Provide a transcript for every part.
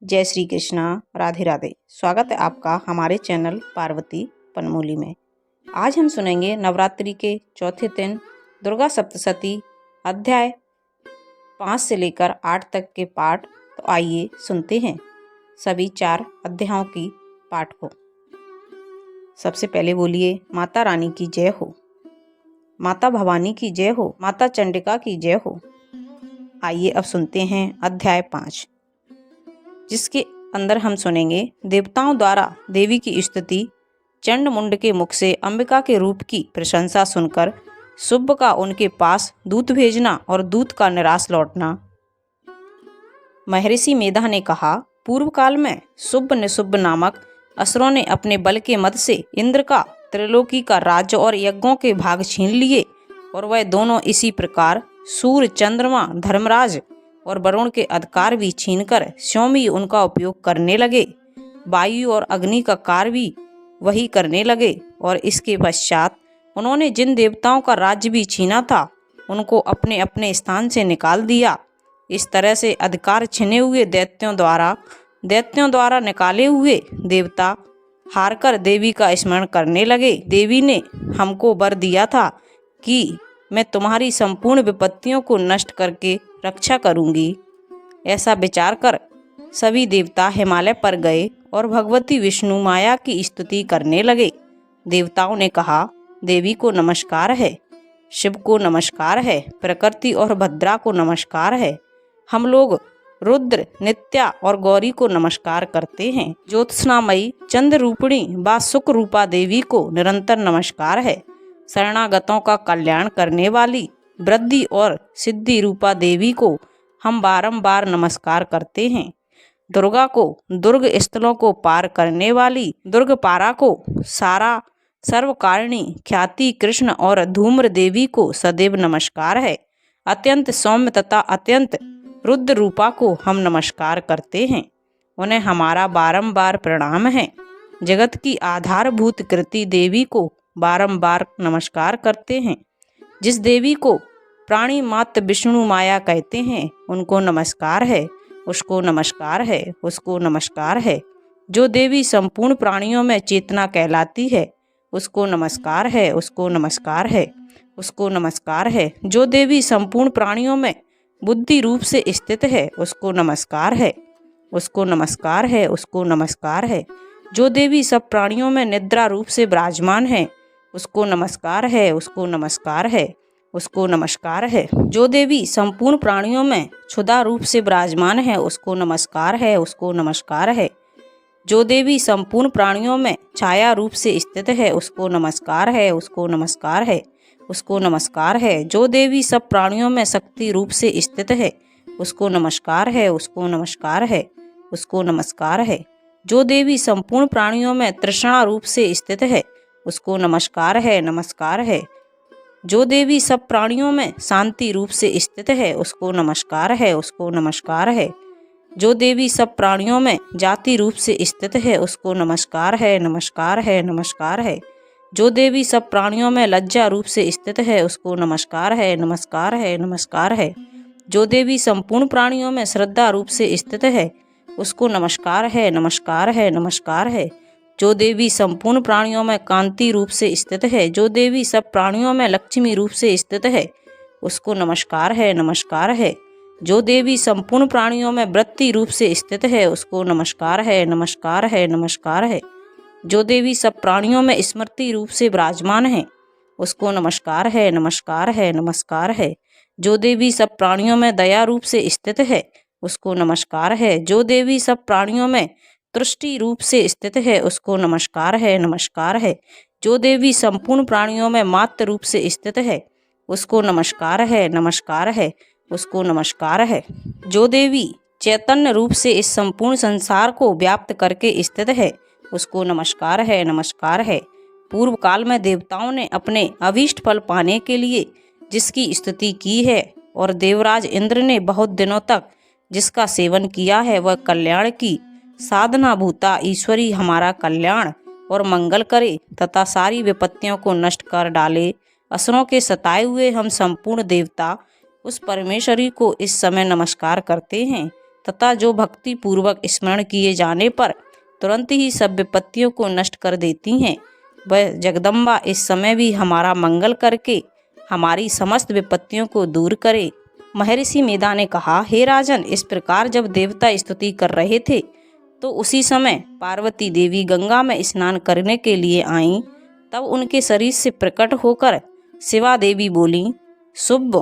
जय श्री कृष्णा, राधे राधे। स्वागत है आपका हमारे चैनल पार्वती पनमोली में। आज हम सुनेंगे नवरात्रि के चौथे दिन दुर्गा सप्तशती अध्याय 5 से लेकर 8 तक के पाठ। तो आइए सुनते हैं सभी 4 अध्यायों की पाठ को। सबसे पहले बोलिए माता रानी की जय हो, माता भवानी की जय हो, माता चंडिका की जय हो। आइए अब सुनते हैं अध्याय 5, जिसके अंदर हम सुनेंगे देवताओं द्वारा देवी की स्तुति, चंड मुंड के मुख से अंबिका के रूप की प्रशंसा सुनकर सुब्ब का उनके पास दूत भेजना और दूत का निराश लौटना। महर्षि मेधा ने कहा, पूर्व काल में सुब्ब निसुब्ब नामक असुरों ने अपने बल के मद से इंद्र का त्रिलोकी का राज्य और यज्ञों के भाग छीन लिए और वह दोनों इसी प्रकार सूर्य, चंद्रमा, धर्मराज और वरुण के अधिकार भी छीनकर स्वयं ही उनका उपयोग करने लगे। वायु और अग्नि का कार्य भी वही करने लगे और इसके पश्चात उन्होंने जिन देवताओं का राज्य भी छीना था उनको अपने अपने स्थान से निकाल दिया। इस तरह से अधिकार छिने हुए दैत्यों द्वारा निकाले हुए देवता हारकर देवी का स्मरण करने लगे। देवी ने हमको वर दिया था कि मैं तुम्हारी संपूर्ण विपत्तियों को नष्ट करके रक्षा करूंगी। ऐसा विचार कर सभी देवता हिमालय पर गए और भगवती विष्णु माया की स्तुति करने लगे। देवताओं ने कहा, देवी को नमस्कार है, शिव को नमस्कार है, प्रकृति और भद्रा को नमस्कार है। हम लोग रुद्र, नित्या और गौरी को नमस्कार करते हैं। ज्योत्सनामयी चंद्र रूपिणी व सुख रूपा देवी को निरंतर नमस्कार है। शरणागतों का कल्याण करने वाली वृद्धि और सिद्धि रूपा देवी को हम बारंबार नमस्कार करते हैं। दुर्गा को दुर्ग स्थलों को पार करने वाली दुर्गपारा को सारा सर्वकारिणी ख्याति कृष्ण और धूम्र देवी को सदैव नमस्कार है। अत्यंत सौम्य तथा अत्यंत रुद्र रूपा को हम नमस्कार करते हैं। उन्हें हमारा बारंबार प्रणाम है। जगत की आधारभूत कृति देवी को बारंबार नमस्कार करते हैं। जिस देवी को प्राणी मात्र विष्णु माया कहते हैं उनको नमस्कार है, उसको नमस्कार है, उसको नमस्कार है। जो देवी संपूर्ण प्राणियों में चेतना कहलाती है उसको नमस्कार है, उसको नमस्कार है, उसको नमस्कार है। जो देवी संपूर्ण प्राणियों में बुद्धि रूप से स्थित है उसको नमस्कार है, उसको नमस्कार है, उसको नमस्कार है। जो देवी सब प्राणियों में निद्रा रूप से विराजमान है उसको नमस्कार है, उसको नमस्कार है, उसको नमस्कार है। जो देवी संपूर्ण प्राणियों में क्षुधा रूप से विराजमान है उसको नमस्कार है, उसको नमस्कार है। जो देवी संपूर्ण प्राणियों में छाया रूप से स्थित है उसको नमस्कार है, उसको नमस्कार है, उसको नमस्कार है। जो देवी सब प्राणियों में शक्ति रूप से स्थित है उसको नमस्कार है, उसको नमस्कार है, उसको नमस्कार है। जो देवी संपूर्ण प्राणियों में तृष्णा रूप से स्थित है उसको नमस्कार है, नमस्कार है। जो देवी सब प्राणियों में शांति रूप से स्थित है उसको नमस्कार है, उसको नमस्कार है। जो देवी सब प्राणियों में जाति रूप से स्थित है उसको नमस्कार है, नमस्कार है, नमस्कार है। जो देवी सब प्राणियों में लज्जा रूप से स्थित है उसको नमस्कार है, नमस्कार है, नमस्कार है। जो देवी संपूर्ण प्राणियों में श्रद्धा रूप से स्थित है उसको नमस्कार है, नमस्कार है, नमस्कार है। जो देवी संपूर्ण प्राणियों में कांति रूप से स्थित है, जो देवी सब प्राणियों में लक्ष्मी रूप से स्थित है उसको नमस्कार है, नमस्कार है। जो देवी संपूर्ण प्राणियों में वृत्ति रूप से स्थित है उसको नमस्कार है, नमस्कार है, नमस्कार है। जो देवी सब प्राणियों में स्मृति रूप से विराजमान है उसको नमस्कार है, नमस्कार है, नमस्कार है। जो देवी सब प्राणियों में दया रूप से स्थित है उसको नमस्कार है। जो देवी सब प्राणियों में तुष्टि रूप से स्थित है उसको नमस्कार है, नमस्कार है। जो देवी संपूर्ण प्राणियों में मात्र रूप से स्थित है उसको नमस्कार है, नमस्कार है, उसको नमस्कार है। जो देवी चैतन्य रूप से इस संपूर्ण संसार को व्याप्त करके स्थित है उसको नमस्कार है, नमस्कार है। पूर्व काल में देवताओं ने अपने अभीष्ट फल पाने के लिए जिसकी स्तुति की है और देवराज इंद्र ने बहुत दिनों तक जिसका सेवन किया है वह कल्याण की साधना भूता ईश्वरी हमारा कल्याण और मंगल करे तथा सारी विपत्तियों को नष्ट कर डाले। असुरों के सताए हुए हम संपूर्ण देवता उस परमेश्वरी को इस समय नमस्कार करते हैं। तथा जो भक्ति पूर्वक स्मरण किए जाने पर तुरंत ही सब विपत्तियों को नष्ट कर देती हैं, वह जगदम्बा इस समय भी हमारा मंगल करके हमारी समस्त विपत्तियों को दूर करे। महर्षि मेधा ने कहा, हे राजन, इस प्रकार जब देवता स्तुति कर रहे थे तो उसी समय पार्वती देवी गंगा में स्नान करने के लिए आईं। तब उनके शरीर से प्रकट होकर शिवा देवी बोली, शुभ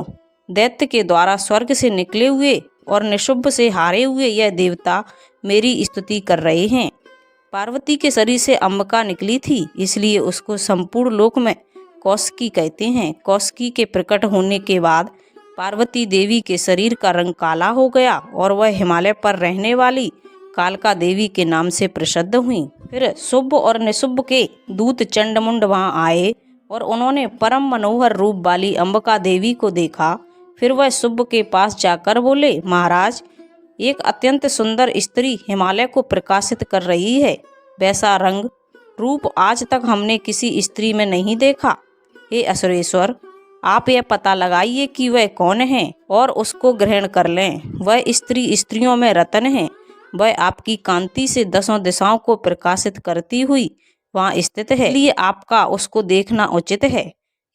दैत्य के द्वारा स्वर्ग से निकले हुए और निशुभ से हारे हुए यह देवता मेरी स्तुति कर रहे हैं। पार्वती के शरीर से अंबिका निकली थी, इसलिए उसको संपूर्ण लोक में कौशिकी कहते हैं। कौशिकी के प्रकट होने के बाद पार्वती देवी के शरीर का रंग काला हो गया और वह हिमालय पर रहने वाली कालका देवी के नाम से प्रसिद्ध हुई। फिर शुभ और निशुभ के दूत चंडमुंड वहां आए और उन्होंने परम मनोहर रूप वाली अंबिका देवी को देखा। फिर वह शुभ के पास जाकर बोले, महाराज, एक अत्यंत सुंदर स्त्री हिमालय को प्रकाशित कर रही है। वैसा रंग रूप आज तक हमने किसी स्त्री में नहीं देखा। हे असुरेश्वर, आप यह पता लगाइए कि वह कौन है और उसको ग्रहण कर लें। वह स्त्री स्त्रियों में रतन है। वह आपकी कांति से 10 दिशाओं को प्रकाशित करती हुई वहाँ स्थित है, इसलिए आपका उसको देखना उचित है।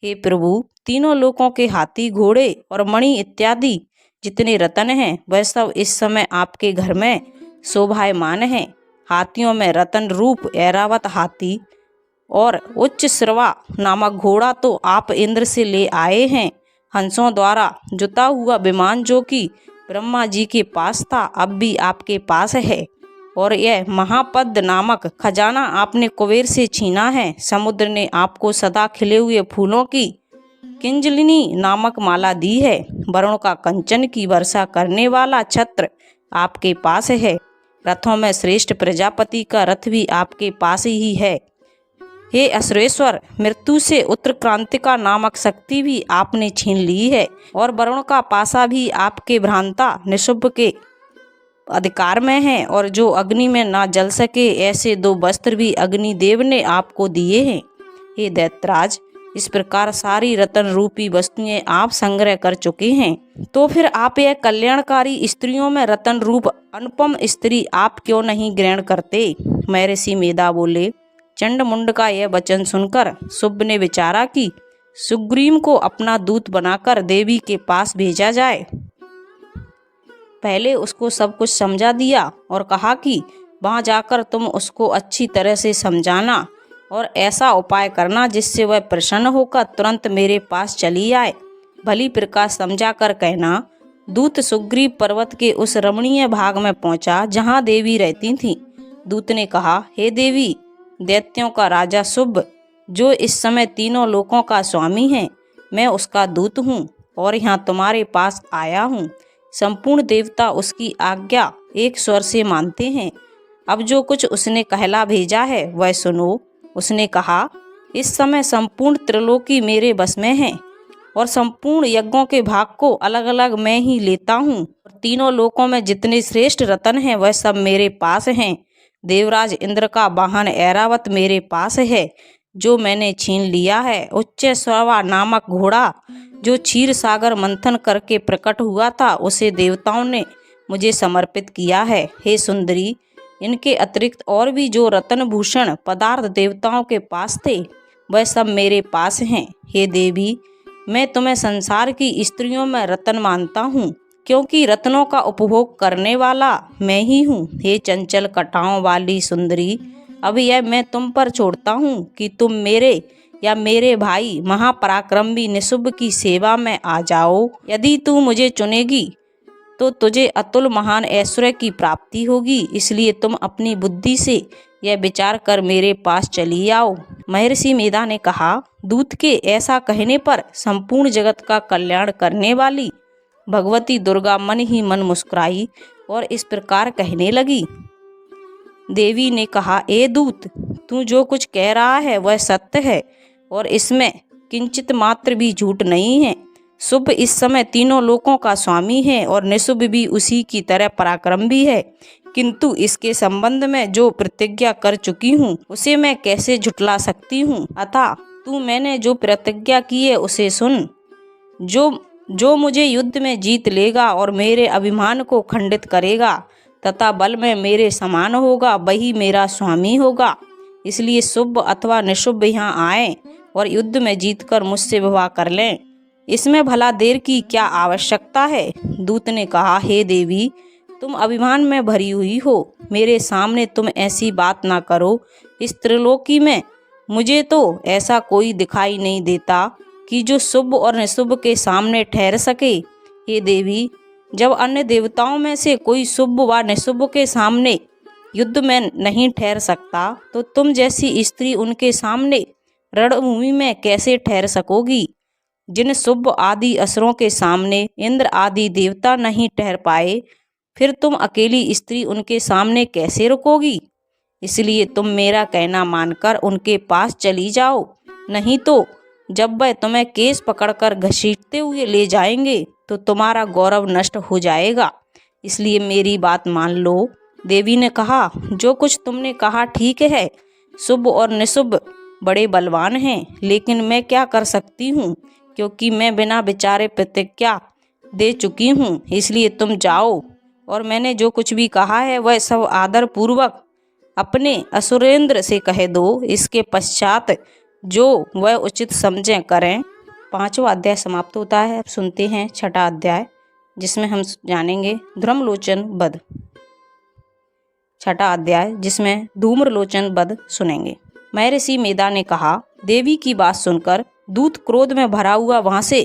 हे प्रभु, तीनों लोकों के हाथी, घोड़े और मणि इत्यादि जितने रतन हैं वह सब इस समय आपके घर में शोभायमान हैं। हाथियों में रतन रूप ऐरावत हाथी और उच्च श्रवा नामक घोड़ा तो आप इंद्र से ले आए हैं। हंसों द्वारा जुता हुआ विमान जो कि ब्रह्मा जी के पास था अब भी आपके पास है। और यह महापद नामक खजाना आपने कुबेर से छीना है। समुद्र ने आपको सदा खिले हुए फूलों की किंजलिनी नामक माला दी है। वरुण का कंचन की वर्षा करने वाला छत्र आपके पास है। रथों में श्रेष्ठ प्रजापति का रथ भी आपके पास ही है। हे असुरेश्वर, मृत्यु से उत्तरक्रांतिका नामक शक्ति भी आपने छीन ली है और वरुण का पासा भी आपके भ्रांता निशुभ के अधिकार में है। और जो अग्नि में ना जल सके ऐसे 2 वस्त्र भी अग्निदेव ने आपको दिए हैं। हे दैत्यराज, इस प्रकार सारी रतन रूपी वस्तुएं आप संग्रह कर चुके हैं, तो फिर आप यह कल्याणकारी स्त्रियों में रतन रूप अनुपम स्त्री आप क्यों नहीं ग्रहण करते? महर्षि मेधा बोले, चंडमुंड का यह वचन सुनकर शुभ ने विचारा कि सुग्रीव को अपना दूत बनाकर देवी के पास भेजा जाए। पहले उसको सब कुछ समझा दिया और कहा कि वहां जाकर तुम उसको अच्छी तरह से समझाना और ऐसा उपाय करना जिससे वह प्रसन्न होकर तुरंत मेरे पास चली आए। भली प्रकार समझा कर कहना। दूत सुग्रीव पर्वत के उस रमणीय भाग में पहुंचा जहां देवी रहती थीं। दूत ने कहा, हे देवी, दैत्यों का राजा शुभ जो इस समय तीनों लोकों का स्वामी है, मैं उसका दूत हूँ और यहाँ तुम्हारे पास आया हूँ। संपूर्ण देवता उसकी आज्ञा एक स्वर से मानते हैं। अब जो कुछ उसने कहला भेजा है वह सुनो। उसने कहा, इस समय संपूर्ण त्रिलोकी मेरे बस में है और संपूर्ण यज्ञों के भाग को अलग अलग मैं ही लेता हूँ। तीनों लोकों में जितने श्रेष्ठ रतन हैं वह सब मेरे पास हैं। देवराज इंद्र का वाहन ऐरावत मेरे पास है जो मैंने छीन लिया है। उच्च श्रवा नामक घोड़ा जो क्षीर सागर मंथन करके प्रकट हुआ था उसे देवताओं ने मुझे समर्पित किया है। हे सुंदरी, इनके अतिरिक्त और भी जो रतन भूषण पदार्थ देवताओं के पास थे वह सब मेरे पास हैं। हे देवी, मैं तुम्हें संसार की स्त्रियों में रतन मानता हूँ क्योंकि रत्नों का उपभोग करने वाला मैं ही हूँ। हे चंचल कटाओं वाली सुंदरी, अब यह मैं तुम पर छोड़ता हूँ कि तुम मेरे या मेरे भाई महापराक्रमी निशुभ की सेवा में आ जाओ। यदि तू मुझे चुनेगी तो तुझे अतुल महान ऐश्वर्य की प्राप्ति होगी, इसलिए तुम अपनी बुद्धि से यह विचार कर मेरे पास चली आओ। महर्षि मेधा ने कहा, दूत के ऐसा कहने पर संपूर्ण जगत का कल्याण करने वाली भगवती दुर्गा मन ही मन मुस्कुराई और इस प्रकार कहने लगी। देवी ने कहा, ए दूत, तू जो कुछ कह रहा है वह सत्य है और इसमें किंचित मात्र भी झूठ नहीं है। शुभ इस समय तीनों लोकों का स्वामी है और निशुभ भी उसी की तरह पराक्रम भी है, किंतु इसके संबंध में जो प्रतिज्ञा कर चुकी हूँ उसे मैं कैसे झुटला सकती हूँ। अतः तू मैंने जो प्रतिज्ञा की है उसे सुन। जो जो मुझे युद्ध में जीत लेगा और मेरे अभिमान को खंडित करेगा तथा बल में मेरे समान होगा, वही मेरा स्वामी होगा। इसलिए शुभ अथवा निशुभ यहाँ आए और युद्ध में जीतकर मुझसे विवाह कर लें। इसमें भला देर की क्या आवश्यकता है? दूत ने कहा, हे देवी, तुम अभिमान में भरी हुई हो, मेरे सामने तुम ऐसी बात ना करो। इस त्रिलोकी में मुझे तो ऐसा कोई दिखाई नहीं देता कि जो शुभ और निशुभ के सामने ठहर सके। हे देवी, जब अन्य देवताओं में से कोई शुभ व निशुभ के सामने युद्ध में नहीं ठहर सकता, तो तुम जैसी स्त्री उनके सामने रणभूमि में कैसे ठहर सकोगी? जिन शुभ आदि असुरों के सामने इंद्र आदि देवता नहीं ठहर पाए, फिर तुम अकेली स्त्री उनके सामने कैसे रुकोगी? इसलिए तुम मेरा कहना मानकर उनके पास चली जाओ, नहीं तो जब वह तुम्हें केस पकड़कर घसीटते हुए ले जाएंगे तो तुम्हारा गौरव नष्ट हो जाएगा। इसलिए मेरी बात मान लो। देवी ने कहा, जो कुछ तुमने कहा ठीक है। शुभ और निशुभ बड़े बलवान हैं, लेकिन मैं क्या कर सकती हूँ, क्योंकि मैं बिना विचारे प्रतिज्ञा दे चुकी हूँ। इसलिए तुम जाओ और मैंने जो कुछ भी कहा है वह सब आदर पूर्वक अपने असुरेंद्र से कह दो। इसके पश्चात जो वह उचित समझें करें। 5वां अध्याय समाप्त होता है। अब सुनते हैं 6ठा अध्याय, जिसमें हम जानेंगे धूम्रलोचन वध। 6ठा अध्याय, जिसमें धूम्रलोचन वध सुनेंगे। महर्षि मेधा ने कहा, देवी की बात सुनकर दूत क्रोध में भरा हुआ वहां से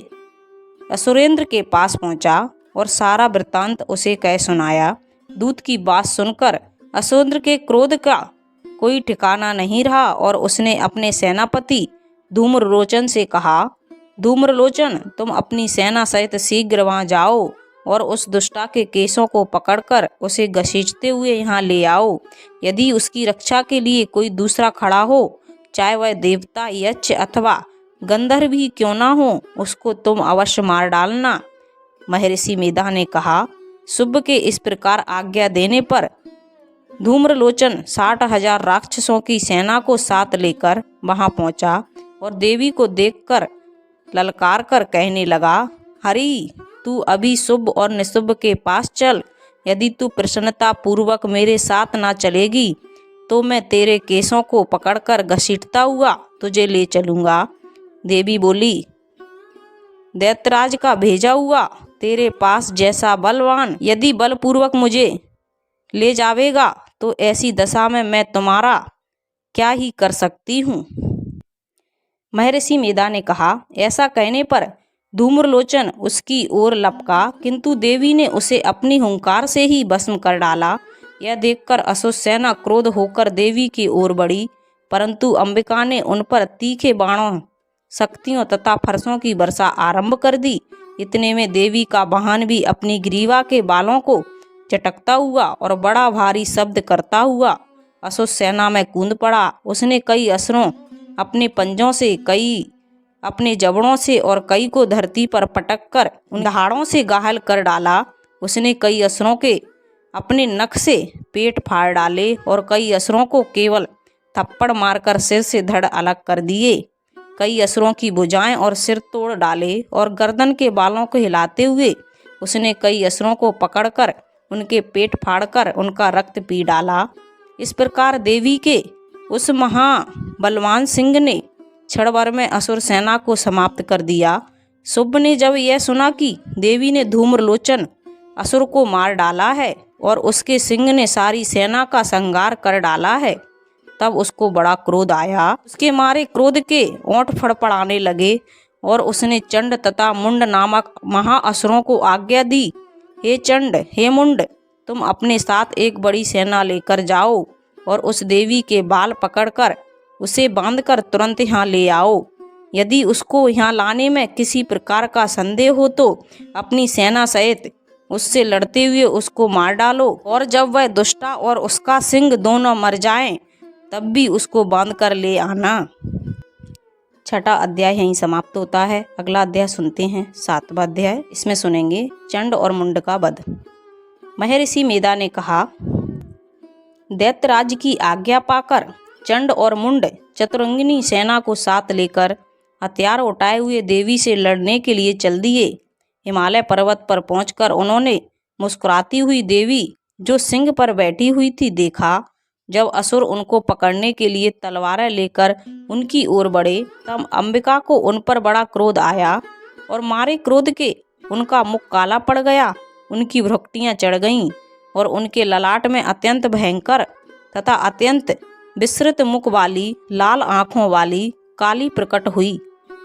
असुरेंद्र के पास पहुंचा और सारा वृत्तांत उसे कह सुनाया। दूत की बात सुनकर असुरेंद्र के क्रोध का कोई ठिकाना नहीं रहा और उसने अपने सेनापति धूम्रलोचन से कहा, धूम्रलोचन, तुम अपनी सेना सहित शीघ्र वहां जाओ और उस दुष्टा के केसों को पकड़कर उसे घसीटते हुए यहाँ ले आओ। यदि उसकी रक्षा के लिए कोई दूसरा खड़ा हो, चाहे वह देवता, यक्ष अथवा गंधर्व भी क्यों ना हो, उसको तुम अवश्य मार डालना। महर्षि मेधा ने कहा, शुभ के इस प्रकार आज्ञा देने पर धूम्रलोचन 60,000 राक्षसों की सेना को साथ लेकर वहां पहुंचा और देवी को देखकर ललकार कर कहने लगा, हरि, तू अभी शुभ और निशुभ के पास चल। यदि तू प्रसन्नता पूर्वक मेरे साथ ना चलेगी तो मैं तेरे केसों को पकड़कर घसीटता हुआ तुझे ले चलूंगा। देवी बोली, दैत्यराज का भेजा हुआ तेरे पास जैसा बलवान यदि बलपूर्वक मुझे ले जावेगा तो ऐसी दशा में मैं तुम्हारा क्या ही कर सकती हूँ। महर्षि मेधा ने कहा। ऐसा कहने पर धूम्रलोचन उसकी ओर लपका, किंतु देवी ने उसे अपनी हुंकार से ही भस्म कर डाला। यह देखकर असुर सेना क्रोध होकर देवी की ओर बढ़ी, परंतु अंबिका ने उन पर तीखे बाणों, शक्तियों तथा फरसों की वर्षा आरंभ कर दी। इतने में देवी का वाहन भी अपनी ग्रीवा के बालों को चटकता हुआ और बड़ा भारी शब्द करता हुआ असुर सेना में कूद पड़ा। उसने कई असुरों अपने पंजों से, कई अपने जबड़ों से और कई को धरती पर पटक कर उन दहाड़ों से घायल कर डाला। उसने कई असुरों के अपने नख से पेट फाड़ डाले और कई असुरों को केवल थप्पड़ मारकर सिर से धड़ अलग कर दिए। कई असुरों की भुजाएं और सिर तोड़ डाले और गर्दन के बालों को हिलाते हुए उसने कई असुरों को पकड़कर उनके पेट फाड़कर उनका रक्त पी डाला। इस प्रकार देवी के उस महाबलवान सिंह ने क्षण भर में असुर सेना को समाप्त कर दिया। शुभ ने जब यह सुना कि देवी ने धूम्रलोचन असुर को मार डाला है और उसके सिंह ने सारी सेना का संहार कर डाला है, तब उसको बड़ा क्रोध आया। उसके मारे क्रोध के ओंठ फड़फड़ाने लगे और उसने चंड तथा मुंड नामक महाअसुरों को आज्ञा दी, हे चंड, हे मुंड, तुम अपने साथ एक बड़ी सेना लेकर जाओ और उस देवी के बाल पकड़कर उसे बांधकर तुरंत यहाँ ले आओ। यदि उसको यहाँ लाने में किसी प्रकार का संदेह हो तो अपनी सेना सहित उससे लड़ते हुए उसको मार डालो, और जब वह दुष्टा और उसका सिंह दोनों मर जाएं, तब भी उसको बांध कर ले आना। 6ठा अध्याय यहीं समाप्त होता है। अगला अध्याय सुनते हैं 7वां अध्याय। इसमें सुनेंगे चंड और मुंड का वध। महर्षि मेधा ने कहा, दैत्यराज की आज्ञा पाकर चंड और मुंड चतुरंगिनी सेना को साथ लेकर हथियार उठाए हुए देवी से लड़ने के लिए चल दिए। हिमालय पर्वत पर पहुंचकर उन्होंने मुस्कुराती हुई देवी जो सिंह पर बैठी हुई थी देखा। जब असुर उनको पकड़ने के लिए तलवारें लेकर उनकी ओर बढ़े तब अंबिका को उन पर बड़ा क्रोध आया और मारे क्रोध के उनका मुख काला पड़ गया, उनकी भ्रुकुटियां चढ़ गईं और उनके ललाट में अत्यंत भयंकर तथा अत्यंत विस्तृत मुख वाली लाल आंखों वाली काली प्रकट हुई,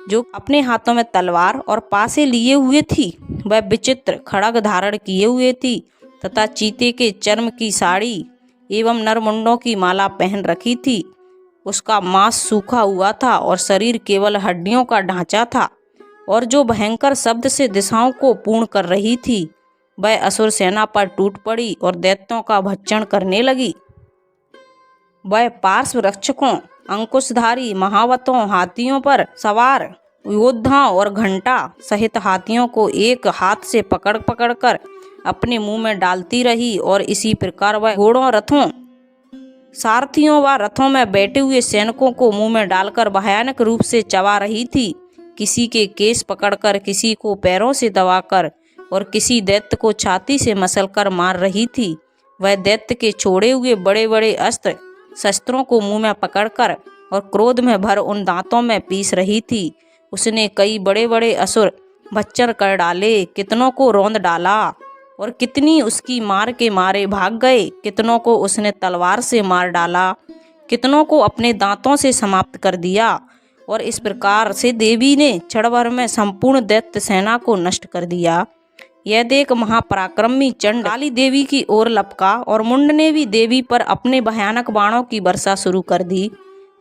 जो अपने हाथों में तलवार और पासे लिए हुए थी। वह विचित्र खड्ग धारण किए हुए थी तथा चीते के चर्म की साड़ी एवं नरमुंडों की माला पहन रखी थी। उसका मांस सूखा हुआ था और शरीर केवल हड्डियों का ढांचा था, और जो भयंकर शब्द से दिशाओं को पूर्ण कर रही थी वह असुर सेना पर टूट पड़ी और दैत्यों का भक्षण करने लगी। वह पार्श्व रक्षकों, अंकुशधारी महावतों, हाथियों पर सवार योद्धाओं और घंटा सहित हाथियों को एक हाथ से पकड़ पकड़ कर अपने मुंह में डालती रही, और इसी प्रकार वह घोड़ों, रथों, सारथियों व रथों में बैठे हुए सैनिकों को मुंह में डालकर भयानक रूप से चबा रही थी। किसी के केस पकड़कर, किसी को पैरों से दबाकर और किसी दैत्य को छाती से मसलकर मार रही थी। वह दैत्य के छोड़े हुए बड़े बड़े अस्त्र शस्त्रों को मुंह में पकड़कर और क्रोध में भर उन दांतों में पीस रही थी। उसने कई बड़े बड़े असुर भच्चर कर डाले, कितनों को रौंद डाला और कितनी उसकी मार के मारे भाग गए। कितनों को उसने तलवार से मार डाला, कितनों को अपने दांतों से समाप्त कर दिया, और इस प्रकार से देवी ने क्षण भर में संपूर्ण दैत्य सेना को नष्ट कर दिया। यह देख महापराक्रमी चंड काली देवी की ओर लपका और मुंड ने भी देवी पर अपने भयानक बाणों की वर्षा शुरू कर दी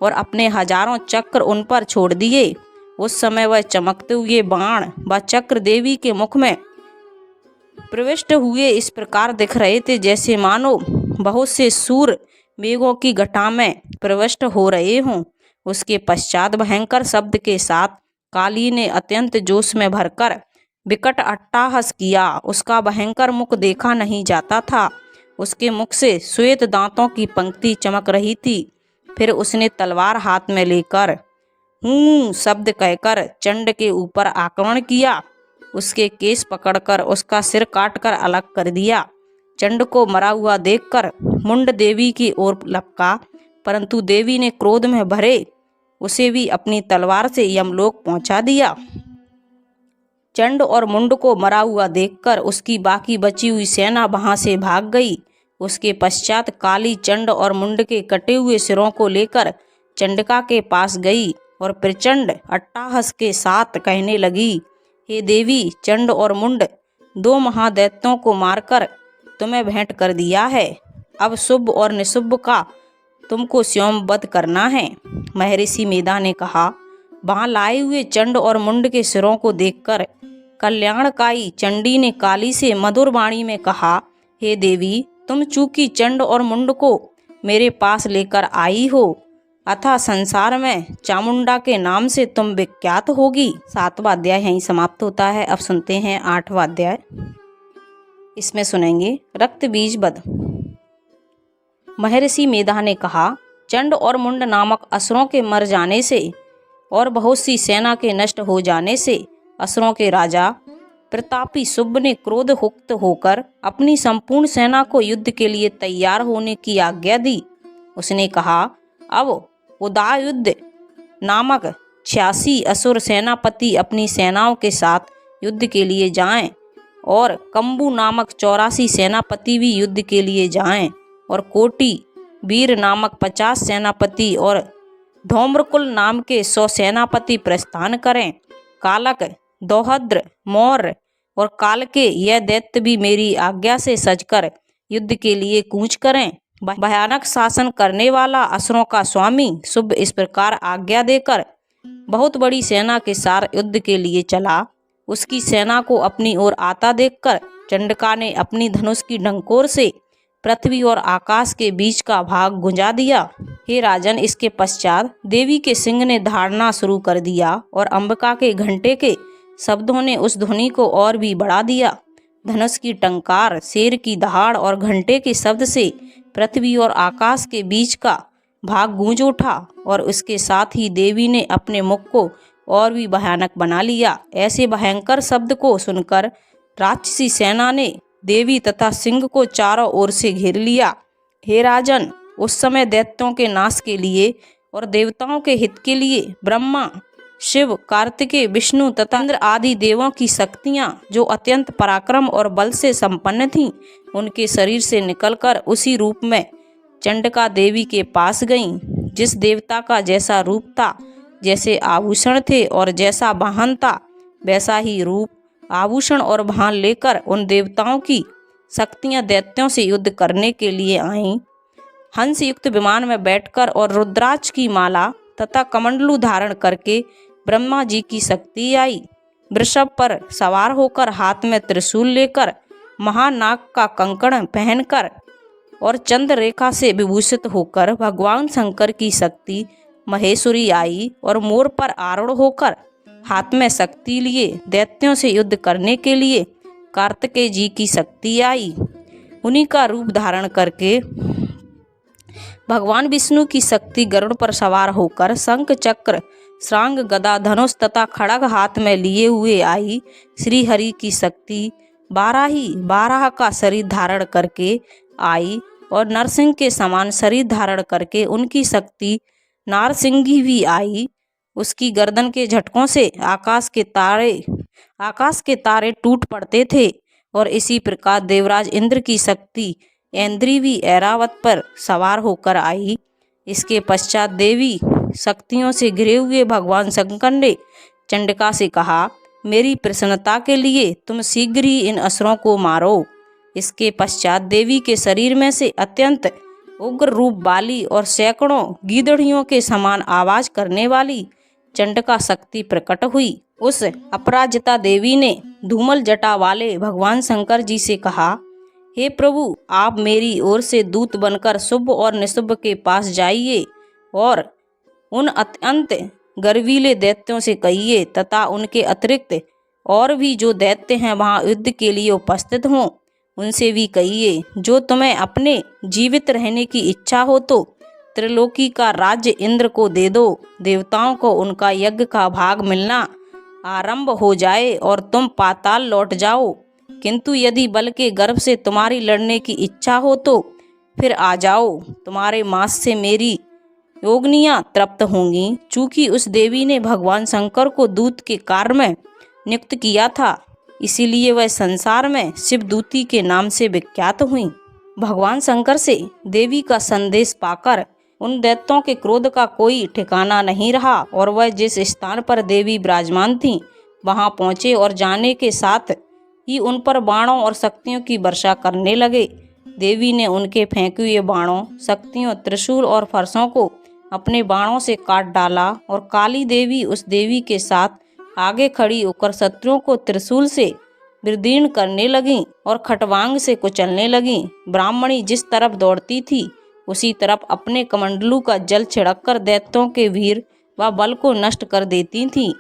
और अपने हजारों चक्र उन पर छोड़ दिए। उस समय वह चमकते हुए बाण व चक्र देवी के मुख में प्रविष्ट हुए इस प्रकार दिख रहे थे जैसे मानो बहुत से सूर मेघों की घटा में प्रविष्ट हो रहे हों। उसके पश्चात भयंकर शब्द के साथ काली ने अत्यंत जोश में भरकर विकट अट्टहास किया। उसका भयंकर मुख देखा नहीं जाता था, उसके मुख से श्वेत दांतों की पंक्ति चमक रही थी। फिर उसने तलवार हाथ में लेकर हूँ शब्द कहकर चंड के ऊपर आक्रमण किया। उसके केस पकड़कर उसका सिर काटकर अलग कर दिया। चंड को मरा हुआ देखकर मुंड देवी की ओर लपका, परंतु देवी ने क्रोध में भरे उसे भी अपनी तलवार से यमलोक पहुंचा दिया। चंड और मुंड को मरा हुआ देखकर उसकी बाकी बची हुई सेना वहां से भाग गई। उसके पश्चात काली चंड और मुंड के कटे हुए सिरों को लेकर चंडिका के पास गई और प्रचंड अट्टहास के साथ कहने लगी, हे देवी, चंड और मुंड दो महादैत्यों को मारकर तुम्हें भेंट कर दिया है। अब शुभ और निशुभ का तुमको स्वयं वध करना है। महर्षि मेधा ने कहा। वहां लाए हुए चंड और मुंड के सिरों को देखकर कल्याणकाई चंडी ने काली से मधुर वाणी में कहा, हे देवी, तुम चूंकि चंड और मुंड को मेरे पास लेकर आई हो अतः संसार में चामुंडा के नाम से तुम विख्यात होगी। 7वां अध्याय यहीं समाप्त होता है। अब सुनते हैं 8वां अध्याय। इसमें सुनेंगे रक्त बीज वध। महर्षि मेधा ने कहा, चंड और मुंड नामक असुरों के मर जाने से और बहुत सी सेना के नष्ट हो जाने से असुरों के राजा प्रतापी शुभ ने क्रोध हुक्त होकर अपनी संपूर्ण सेना को युद्ध के लिए तैयार होने की आज्ञा दी। उसने कहा, अब उदायुद्ध नामक 86 असुर सेनापति अपनी सेनाओं के साथ युद्ध के लिए जाएं और कंबू नामक 84 सेनापति भी युद्ध के लिए जाएं और कोटि वीर नामक 50 सेनापति और धौम्रकुल नाम के 100 सेनापति प्रस्थान करें। कालक, दोहद्र, मौर्य और काल के यह दैत्य भी मेरी आज्ञा से सजकर युद्ध के लिए कूच करें। भयानक शासन करने वाला असुरों का स्वामी शुभ इस प्रकार आज्ञा देकर बहुत बड़ी सेना के साथ युद्ध के लिए चला। उसकी सेना को अपनी ओर आता देखकर चंडिका ने अपनी धनुष की डंकोर से पृथ्वी और आकाश के बीच का भाग गुंजा दिया। हे राजन, इसके पश्चात देवी के सिंह ने धारना शुरू कर दिया और अंबिका के घंटे के शब्दों ने उस ध्वनि को और भी बढ़ा दिया। धनुष की टंकार, शेर की दहाड़ और घंटे के शब्द से पृथ्वी और आकाश के बीच का भाग गूंज उठा और उसके साथ ही देवी ने अपने मुख को और भी भयानक बना लिया। ऐसे भयंकर शब्द को सुनकर राक्षसी सेना ने देवी तथा सिंह को चारों ओर से घेर लिया। हे राजन, उस समय दैत्यों के नाश के लिए और देवताओं के हित के लिए ब्रह्मा, शिव, कार्तिकेय, विष्णु तथा इंद्र आदि देवों की शक्तियां, जो अत्यंत पराक्रम और बल से संपन्न थीं, उनके शरीर से निकलकर उसी रूप में चंडिका देवी के पास गईं। जिस देवता का जैसा रूप था, जैसे आभूषण थे और जैसा वाहन था, वैसा ही रूप, आभूषण और वाहन लेकर उन देवताओं की शक्तियां दैत्यों से युद्ध करने के लिए आईं। हंस युक्त विमान में बैठकर और रुद्राक्ष की माला तथा कमंडलू धारण करके ब्रह्मा जी की शक्ति आई। वृषभ पर सवार होकर, हाथ में त्रिशूल लेकर, महानाग का कंकण पहनकर और चंद्र रेखा से विभूषित होकर भगवान शंकर की शक्ति महेश्वरी आई और मोर पर आरूढ़ होकर हाथ में शक्ति लिए दैत्यों से युद्ध करने के लिए कार्तिकेय जी की शक्ति आई। उन्हीं का रूप धारण करके भगवान विष्णु की शक्ति गरुड़ पर सवार होकर शंख, चक्र, श्रांग, गदा, धनुष तथा खड़ग हाथ में लिए हुए आई। श्री हरि की शक्ति बारह का शरीर धारण करके आई और नरसिंह के समान शरीर धारण करके उनकी शक्ति नारसिंगी भी आई। उसकी गर्दन के झटकों से आकाश के तारे टूट पड़ते थे और इसी प्रकार देवराज इंद्र की शक्ति ऐन्द्री भी ऐरावत पर सवार होकर आई। इसके पश्चात देवी शक्तियों से घिरे हुए भगवान शंकर ने चंडिका से कहा, मेरी प्रसन्नता के लिए तुम शीघ्र ही इन असुरों को मारो। इसके पश्चात देवी के शरीर में से अत्यंत उग्र रूप वाली और सैकड़ों गीदड़ियों के समान आवाज करने वाली चंडिका शक्ति प्रकट हुई। उस अपराजिता देवी ने धूमल जटा वाले भगवान शंकर जी से कहा, हे प्रभु, आप मेरी ओर से दूत बनकर शुभ और निशुभ के पास जाइए और उन अत्यंत गर्वीले दैत्यों से कहिए तथा उनके अतिरिक्त और भी जो दैत्य हैं वहाँ युद्ध के लिए उपस्थित हों, उनसे भी कहिए, जो तुम्हें अपने जीवित रहने की इच्छा हो तो त्रिलोकी का राज्य इंद्र को दे दो। देवताओं को उनका यज्ञ का भाग मिलना आरंभ हो जाए और तुम पाताल लौट जाओ। किंतु यदि बल के गर्भ से तुम्हारी लड़ने की इच्छा हो तो फिर आ जाओ, तुम्हारे मांस से मेरी योगनियाँ तृप्त होंगी। चूंकि उस देवी ने भगवान शंकर को दूत के कार्य में नियुक्त किया था, इसीलिए वह संसार में शिवदूती के नाम से विख्यात हुई। भगवान शंकर से देवी का संदेश पाकर उन दैत्यों के क्रोध का कोई ठिकाना नहीं रहा और वह जिस स्थान पर देवी विराजमान थीं वहां पहुंचे और जाने के साथ ही उन पर बाणों और शक्तियों की वर्षा करने लगे। देवी ने उनके फेंके हुए बाणों, शक्तियों, त्रिशूल और फरसों को अपने बाणों से काट डाला और काली देवी उस देवी के साथ आगे खड़ी होकर शत्रुओं को त्रिशूल से विदीर्ण करने लगीं और खटवांग से कुचलने लगीं। ब्राह्मणी जिस तरफ दौड़ती थी उसी तरफ अपने कमंडलू का जल छिड़ककर दैत्यों के वीर व बल को नष्ट कर देती थीं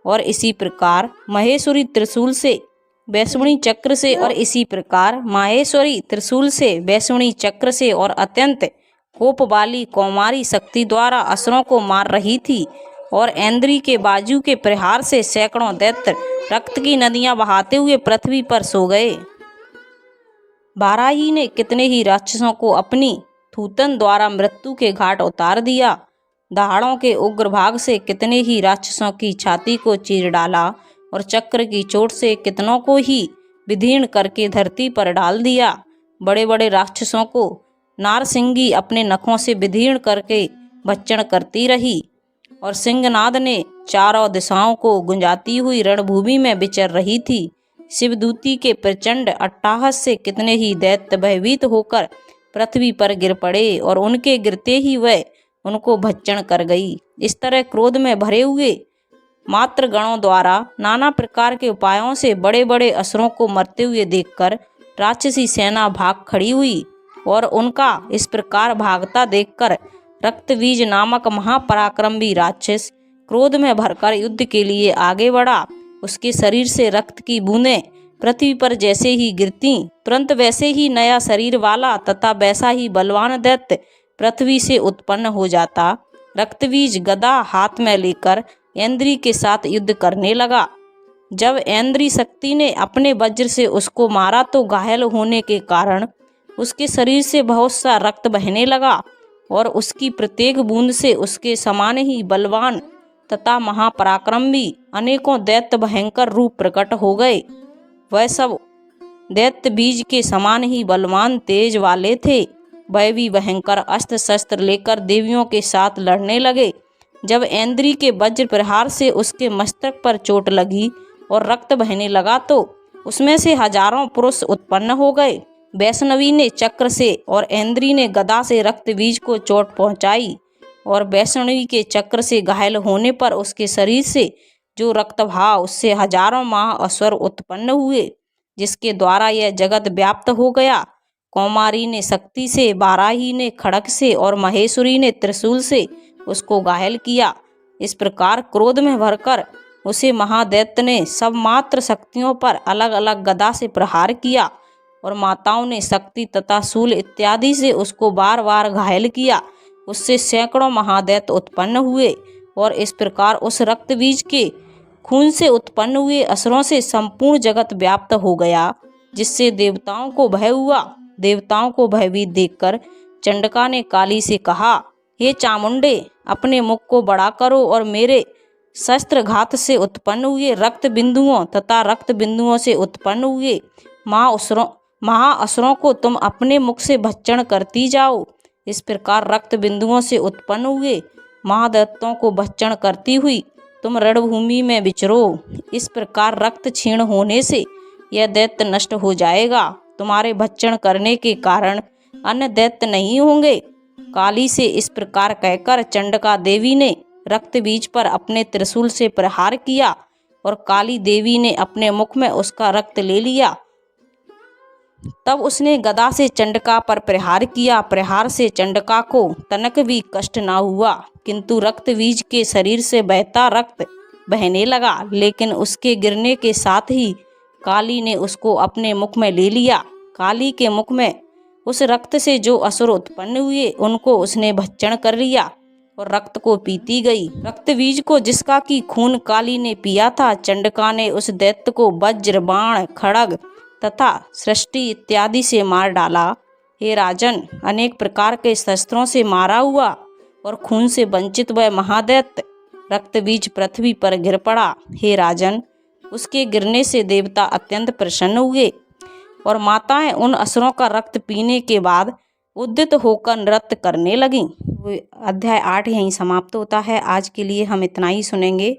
और इसी प्रकार माहेश्वरी त्रिशूल से वैष्णवी चक्र से और अत्यंत कोप वाली कौमारी शक्ति द्वारा असुरों को मार रही थी और ऐन्द्री के बाजू के प्रहार से सैकड़ों दैत्य रक्त की नदियां बहाते हुए पृथ्वी पर सो गए। बाराही ने कितने ही राक्षसों को अपनी थूतन द्वारा मृत्यु के घाट उतार दिया। दहाड़ों के उग्र भाग से कितने ही राक्षसों की छाती को चीर डाला और चक्र की चोट से कितनों को ही विदीर्ण करके धरती पर डाल दिया। बड़े बड़े राक्षसों को नारसिंगी अपने नखों से विदीर्ण करके भक्षण करती रही और सिंहनाद ने चारों दिशाओं को गुंजाती हुई रणभूमि में विचर रही थी। शिवदूती के प्रचंड अट्टहास से कितने ही दैत्य भयभीत होकर पृथ्वी पर गिर पड़े और उनके गिरते ही वह उनको भक्षण कर गई। इस तरह क्रोध में भरे हुए मात्र गणों द्वारा नाना प्रकार के उपायों से बड़े बड़े असुरों को मरते हुए देखकर राक्षसी सेना भाग खड़ी हुई और उनका इस प्रकार भागता देखकर रक्तबीज नामक महापराक्रमी राक्षस क्रोध में भरकर युद्ध के लिए आगे बढ़ा। उसके शरीर से रक्त की बूंदें पृथ्वी पर जैसे ही गिरती, तुरंत वैसे ही नया शरीर वाला तथा वैसा ही बलवान दैत्य पृथ्वी से उत्पन्न हो जाता। रक्तबीज गदा हाथ में लेकर ऐन्द्री के साथ युद्ध करने लगा। जब ऐन्द्री शक्ति ने अपने वज्र से उसको मारा तो घायल होने के कारण उसके शरीर से बहुत सा रक्त बहने लगा और उसकी प्रत्येक बूंद से उसके समान ही बलवान तथा महापराक्रमी अनेकों दैत्य भयंकर रूप प्रकट हो गए। वह सब दैत्य बीज के समान ही बलवान तेज वाले थे। वह भी भयंकर अस्त्र शस्त्र लेकर देवियों के साथ लड़ने लगे। जब ऐन्द्री के वज्र प्रहार से उसके मस्तक पर चोट लगी और रक्त बहने लगा तो उसमें से हजारों पुरुष उत्पन्न हो गए। वैष्णवी ने चक्र से और ऐन्द्री ने गदा से रक्त बीज को चोट पहुंचाई और वैष्णवी के चक्र से घायल होने पर उसके शरीर से जो रक्त बहा उससे हजारों महाअसुर उत्पन्न हुए, जिसके द्वारा यह जगत व्याप्त हो गया। कौमारी ने शक्ति से, बाराही ने खड़ग से और महेश्वरी ने त्रिशूल से उसको घायल किया। इस प्रकार क्रोध में भरकर उसे महादैत्य ने सब मात्र शक्तियों पर अलग अलग गदा से प्रहार किया और माताओं ने शक्ति तथा शूल इत्यादि से उसको बार बार घायल किया। उससे सैकड़ों महादैत्य उत्पन्न हुए और इस प्रकार उस रक्त बीज के खून से उत्पन्न हुए असुरों से संपूर्ण जगत व्याप्त हो गया, जिससे देवताओं को भय हुआ। देवताओं को भयभीत देखकर चंडका ने काली से कहा, हे चामुंडे, अपने मुख को बड़ा करो और मेरे शस्त्रघात से उत्पन्न हुए रक्त बिंदुओं तथा रक्त बिंदुओं से उत्पन्न हुए महाअसुरों को तुम अपने मुख से भक्षण करती जाओ। इस प्रकार रक्त बिंदुओं से उत्पन्न हुए महादैत्यों को भक्षण करती हुई तुम रणभूमि में विचरो। इस प्रकार रक्त क्षीण होने से यह दैत्य नष्ट हो जाएगा। तुम्हारे भक्षण करने के कारण अन्य दैत्य नहीं होंगे। काली से इस प्रकार कहकर चंडका देवी ने रक्त बीज पर अपने त्रिशूल से प्रहार किया और काली देवी ने अपने मुख में उसका रक्त ले लिया। तब उसने गदा से चंडका पर प्रहार किया। प्रहार से चंडका को तनक भी कष्ट न हुआ, किंतु रक्त बीज के शरीर से बहता रक्त बहने लगा। लेकिन उसके गिरने के साथ ही काली ने उसको अपने मुख में ले लिया। काली के मुख में उस रक्त से जो असुर उत्पन्न हुए उनको उसने भक्षण कर लिया और रक्त को पीती गई। रक्त बीज को जिसका की खून काली ने पिया था, चंडका ने उस दैत्य को वज्र, बाण, खड़ग तथा सृष्टि इत्यादि से मार डाला। हे राजन, अनेक प्रकार के शस्त्रों से मारा हुआ और खून से वंचित वह महादैत्य रक्त बीज पृथ्वी पर गिर पड़ा। हे राजन, उसके गिरने से देवता अत्यंत प्रसन्न हुए और माताएं उन असुरों का रक्त पीने के बाद उद्यत होकर नृत्य करने लगीं। अध्याय 8 यहीं समाप्त होता है। आज के लिए हम इतना ही सुनेंगे।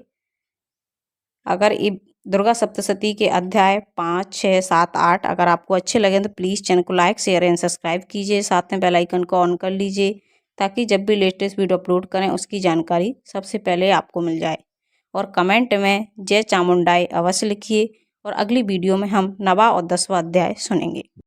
अगर दुर्गा सप्तशती के अध्याय 5, 6, 7, 8 अगर आपको अच्छे लगे तो प्लीज़ चैनल को लाइक, शेयर एंड सब्सक्राइब कीजिए। साथ में बेल आइकन को ऑन कर लीजिए ताकि जब भी लेटेस्ट वीडियो अपलोड करें उसकी जानकारी सबसे पहले आपको मिल जाए। और कमेंट में जय चामुंडाई अवश्य लिखिए और अगली वीडियो में हम 9वां और 10वां अध्याय सुनेंगे।